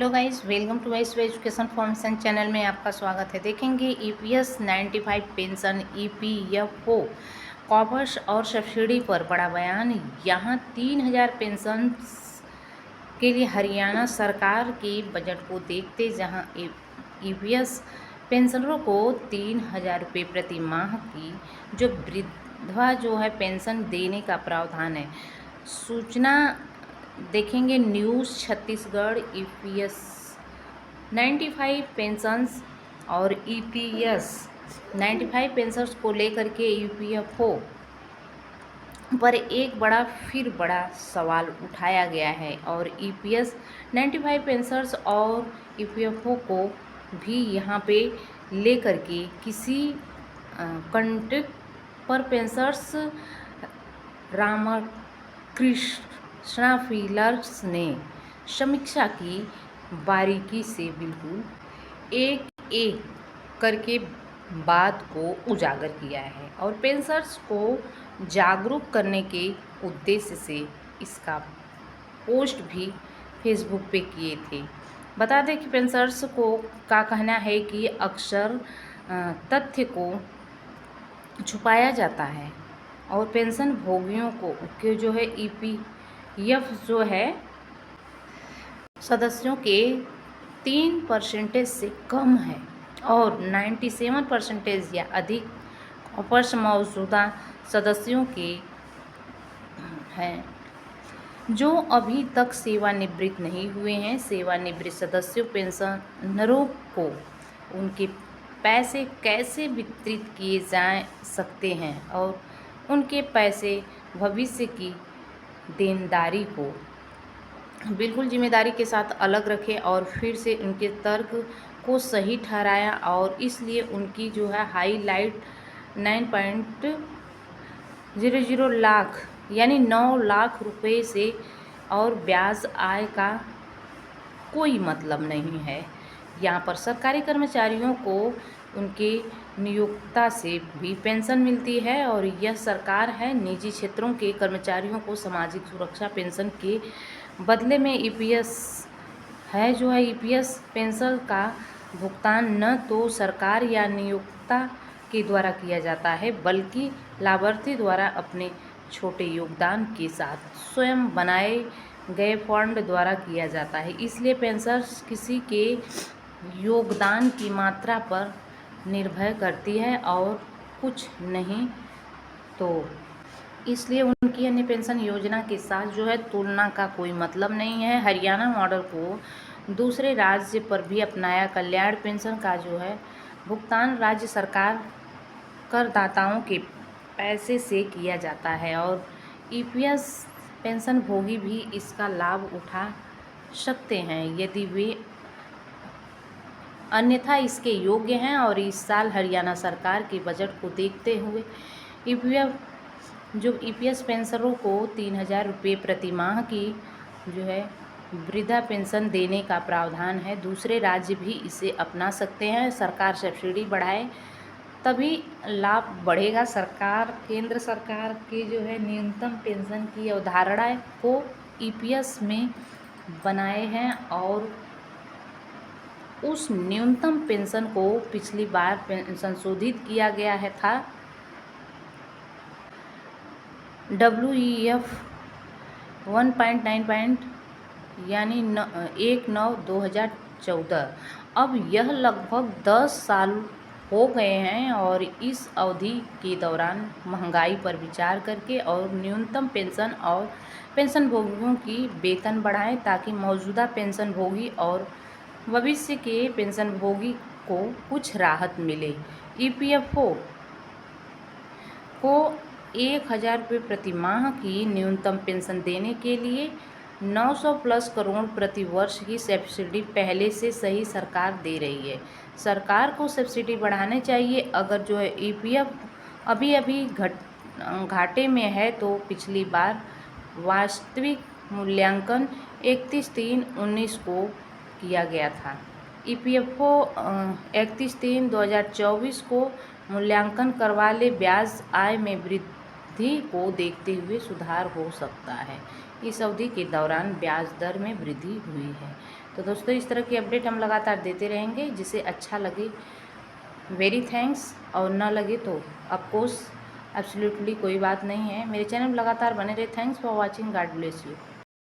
Hello guys, welcome to vice education formation channel में आपका स्वागत है। देखेंगे ईपीएस 95 पेंशन ईपीएफओ कॉपर्स और सब्सिडी पर बड़ा बयान। यहाँ 3000 पेंशन के लिए हरियाणा सरकार के बजट को देखते, जहाँ ईपीएस पेंशनरों को 3000 रुपये प्रति माह की जो वृद्धा पेंशन देने का प्रावधान है। सूचना देखेंगे न्यूज़ छत्तीसगढ़। ईपीएस 95 पेंशन्स और ईपीएस 95 पेंशन्स को लेकर के ईपीएफओ पर एक बड़ा सवाल उठाया गया है और ईपीएस 95 पेंशन्स और ईपीएफओ को भी यहाँ पे लेकर के किसी कॉन्ट्रैक्ट पर पेंशनर्स रामकृष्णा फिलर्स ने समीक्षा की बारीकी से बिल्कुल एक एक करके बात को उजागर किया है और पेंशनर्स को जागरूक करने के उद्देश्य से इसका पोस्ट भी फेसबुक पे किए थे। बता दें कि पेंशनर्स को का कहना है कि अक्सर तथ्य को छुपाया जाता है और पेंशन भोगियों को के ईपीएफ सदस्यों के 3% से कम है और 97% या अधिक कॉपर्स मौजूदा सदस्यों के हैं जो अभी तक सेवानिवृत्त नहीं हुए हैं। सेवानिवृत्त सदस्यों पेंशनरों को उनके पैसे कैसे वितरित किए जा सकते हैं और उनके पैसे भविष्य की देनदारी को बिल्कुल जिम्मेदारी के साथ अलग रखे और फिर से उनके तर्क को सही ठहराया और इसलिए उनकी हाईलाइट 9.00 लाख यानी 9 लाख रुपए से और ब्याज आय का कोई मतलब नहीं है। यहाँ पर सरकारी कर्मचारियों को उनके नियोक्ता से भी पेंशन मिलती है और यह सरकार है। निजी क्षेत्रों के कर्मचारियों को सामाजिक सुरक्षा पेंशन के बदले में ईपीएस ईपीएस पेंशन का भुगतान न तो सरकार या नियोक्ता के द्वारा किया जाता है बल्कि लाभार्थी द्वारा अपने छोटे योगदान के साथ स्वयं बनाए गए फंड द्वारा किया जाता है। इसलिए पेंशन किसी के योगदान की मात्रा पर निर्भर करती है और कुछ नहीं, तो इसलिए उनकी अन्य पेंशन योजना के साथ तुलना का कोई मतलब नहीं है। हरियाणा मॉडल को दूसरे राज्य पर भी अपनाया। कल्याण पेंशन का भुगतान राज्य सरकार करदाताओं के पैसे से किया जाता है और ईपीएस पेंशन भोगी भी इसका लाभ उठा सकते हैं यदि वे अन्यथा इसके योग्य हैं। और इस साल हरियाणा सरकार के बजट को देखते हुए ईपीएस पेंशनरों को 3000 रुपये प्रति माह की वृद्धा पेंशन देने का प्रावधान है। दूसरे राज्य भी इसे अपना सकते हैं। सरकार सब्सिडी बढ़ाए तभी लाभ बढ़ेगा। केंद्र सरकार के न्यूनतम पेंशन की अवधारणा को ईपीएस में बनाए हैं और उस न्यूनतम पेंशन को पिछली बार संशोधित किया गया था। WEF 1.9 यानी 1/9/2014। अब यह लगभग 10 साल हो गए हैं और इस अवधि के दौरान महंगाई पर विचार करके और न्यूनतम पेंशन और पेंशन भोगियों की वेतन बढ़ाएं ताकि मौजूदा पेंशन भोगी और भविष्य के पेंशन भोगी को कुछ राहत मिले। ईपीएफओ को 1000 रुपये प्रति माह की न्यूनतम पेंशन देने के लिए 900+ करोड़ प्रति वर्ष की सब्सिडी पहले से सही सरकार दे रही है। सरकार को सब्सिडी बढ़ाने चाहिए। अगर ईपीएफ अभी घाटे में है तो पिछली बार वास्तविक मूल्यांकन 31/3/19 को किया गया था। ईपीएफओ 31/3/2024 को मूल्यांकन करवा ले। ब्याज आय में वृद्धि को देखते हुए सुधार हो सकता है। इस अवधि के दौरान ब्याज दर में वृद्धि हुई है। तो तो दोस्तों इस तरह की अपडेट हम लगातार देते रहेंगे, जिसे अच्छा लगे वेरी थैंक्स, और ना लगे तो ऑफकोर्स एब्सोल्युटली कोई बात नहीं है। मेरे चैनल लगातार बने रहे। Thanks for watching, God bless you.